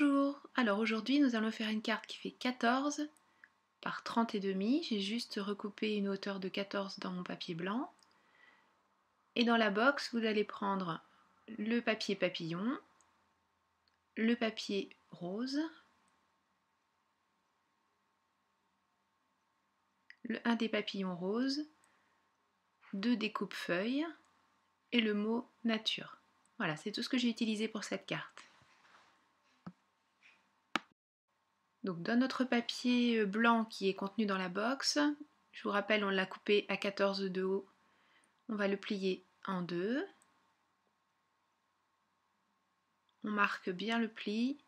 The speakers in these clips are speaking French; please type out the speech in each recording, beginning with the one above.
Bonjour, alors aujourd'hui nous allons faire une carte qui fait 14 par 30 et demi. J'ai juste recoupé une hauteur de 14 dans mon papier blanc. Et dans la box, vous allez prendre le papier papillon, le papier rose, un des papillons roses, deux découpe-feuilles et le mot nature. Voilà, c'est tout ce que j'ai utilisé pour cette carte. Donc dans notre papier blanc qui est contenu dans la box, je vous rappelle, on l'a coupé à 14 de haut. On va le plier en deux. On marque bien le pli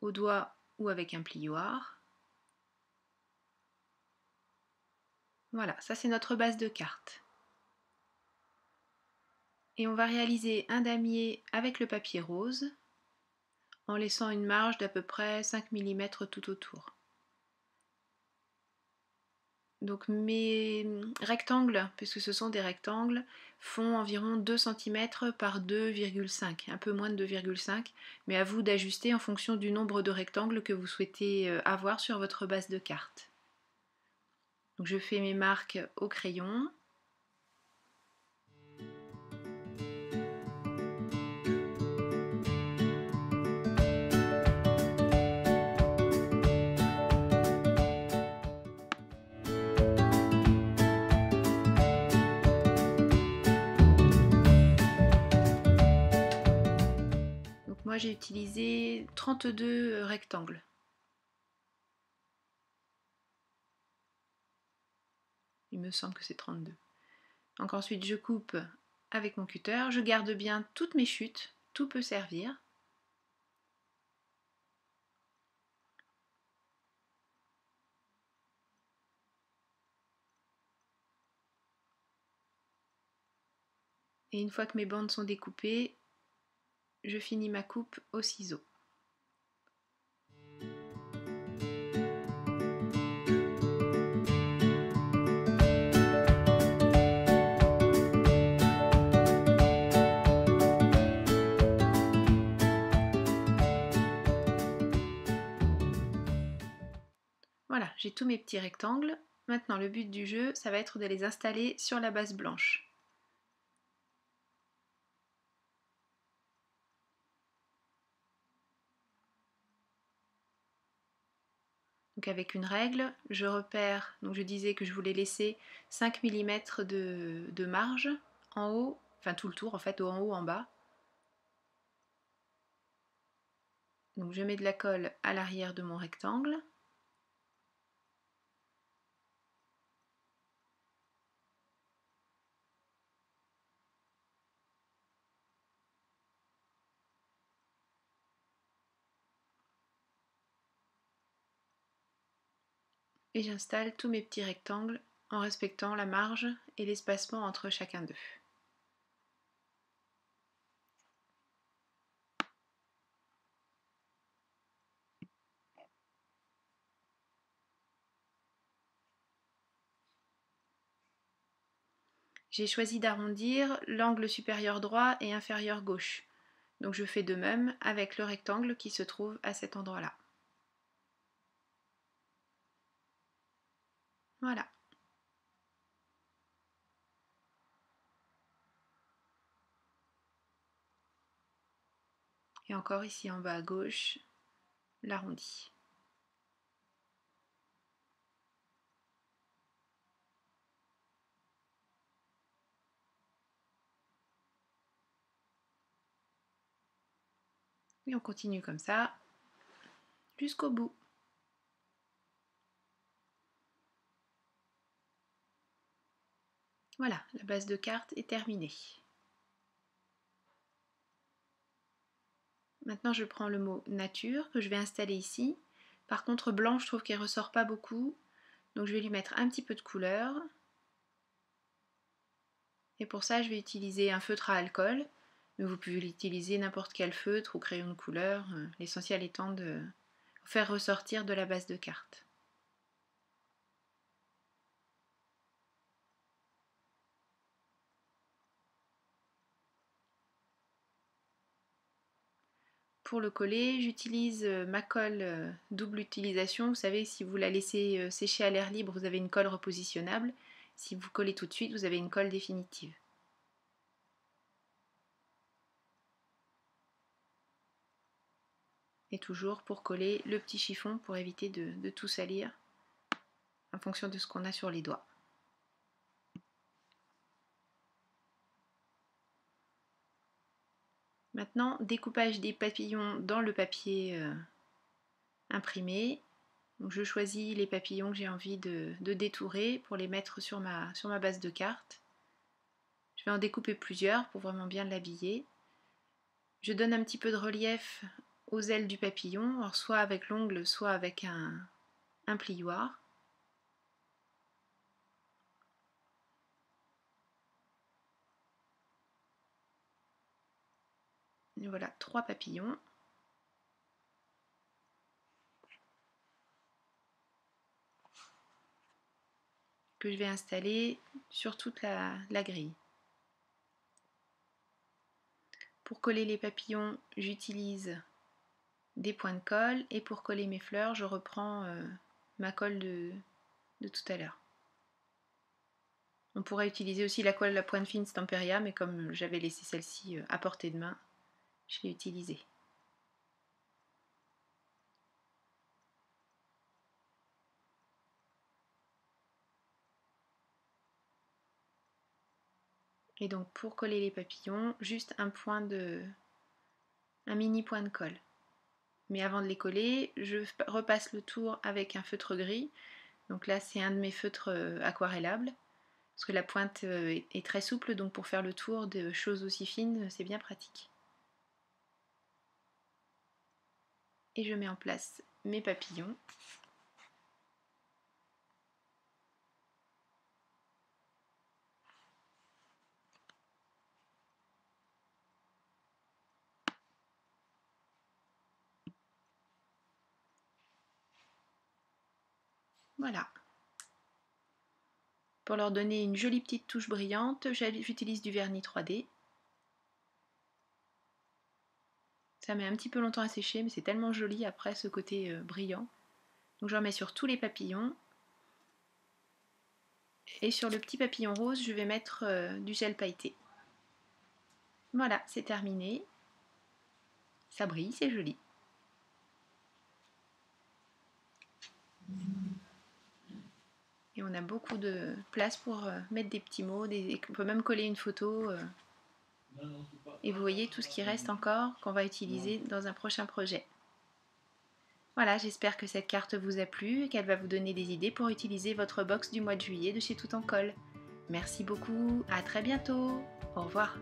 au doigt ou avec un plioir. Voilà, ça c'est notre base de carte. Et on va réaliser un damier avec le papier rose en laissant une marge d'à peu près 5 mm tout autour. Donc mes rectangles, puisque ce sont des rectangles, font environ 2 cm par 2,5, un peu moins de 2,5, mais à vous d'ajuster en fonction du nombre de rectangles que vous souhaitez avoir sur votre base de carte. Donc je fais mes marques au crayon. Moi j'ai utilisé 32 rectangles. Il me semble que c'est 32. Donc ensuite je coupe avec mon cutter. Je garde bien toutes mes chutes. Tout peut servir. Et une fois que mes bandes sont découpées, je finis ma coupe au ciseau. Voilà, j'ai tous mes petits rectangles. Maintenant, le but du jeu, ça va être de les installer sur la base blanche. Donc avec une règle, je repère, donc je disais que je voulais laisser 5 mm de marge en haut, enfin tout le tour en fait, en haut, en bas. Donc je mets de la colle à l'arrière de mon rectangle. Et j'installe tous mes petits rectangles en respectant la marge et l'espacement entre chacun d'eux. J'ai choisi d'arrondir l'angle supérieur droit et inférieur gauche. Donc je fais de même avec le rectangle qui se trouve à cet endroit-là. Voilà. Et encore ici en bas à gauche, l'arrondi. Et on continue comme ça jusqu'au bout. Voilà, la base de carte est terminée. Maintenant je prends le mot nature que je vais installer ici. Par contre blanc, je trouve qu'elle ressort pas beaucoup. Donc je vais lui mettre un petit peu de couleur. Et pour ça je vais utiliser un feutre à alcool. Mais vous pouvez utiliser n'importe quel feutre ou crayon de couleur. L'essentiel étant de faire ressortir de la base de carte. Pour le coller, j'utilise ma colle double utilisation. Vous savez, si vous la laissez sécher à l'air libre, vous avez une colle repositionnable. Si vous collez tout de suite, vous avez une colle définitive. Et toujours pour coller le petit chiffon pour éviter de tout salir en fonction de ce qu'on a sur les doigts. Maintenant, découpage des papillons dans le papier imprimé. Donc, je choisis les papillons que j'ai envie de détourer pour les mettre sur ma base de carte. Je vais en découper plusieurs pour vraiment bien l'habiller. Je donne un petit peu de relief aux ailes du papillon, alors soit avec l'ongle, soit avec un plioir. Et voilà, 3 papillons. Que je vais installer sur toute la grille. Pour coller les papillons, j'utilise des points de colle et pour coller mes fleurs, je reprends ma colle de tout à l'heure. On pourrait utiliser aussi la colle à pointe fine Stamperia, mais comme j'avais laissé celle-ci à portée de main, je l'ai utilisée. Et donc pour coller les papillons, juste un mini point de colle. Mais avant de les coller, je repasse le tour avec un feutre gris. Donc là, c'est un de mes feutres aquarellables, parce que la pointe est très souple, donc pour faire le tour de choses aussi fines, c'est bien pratique. Et je mets en place mes papillons. Voilà. Pour leur donner une jolie petite touche brillante, j'utilise du vernis 3D. Ça met un petit peu longtemps à sécher, mais c'est tellement joli après ce côté brillant. Donc j'en mets sur tous les papillons. Et sur le petit papillon rose, je vais mettre du gel pailleté. Voilà, c'est terminé. Ça brille, c'est joli. Et on a beaucoup de place pour mettre des petits mots. On peut même coller une photo. Et vous voyez tout ce qui reste encore qu'on va utiliser dans un prochain projet. Voilà, j'espère que cette carte vous a plu et qu'elle va vous donner des idées pour utiliser votre box du mois de juillet de chez Tout en Colle. Merci beaucoup, à très bientôt. Au revoir.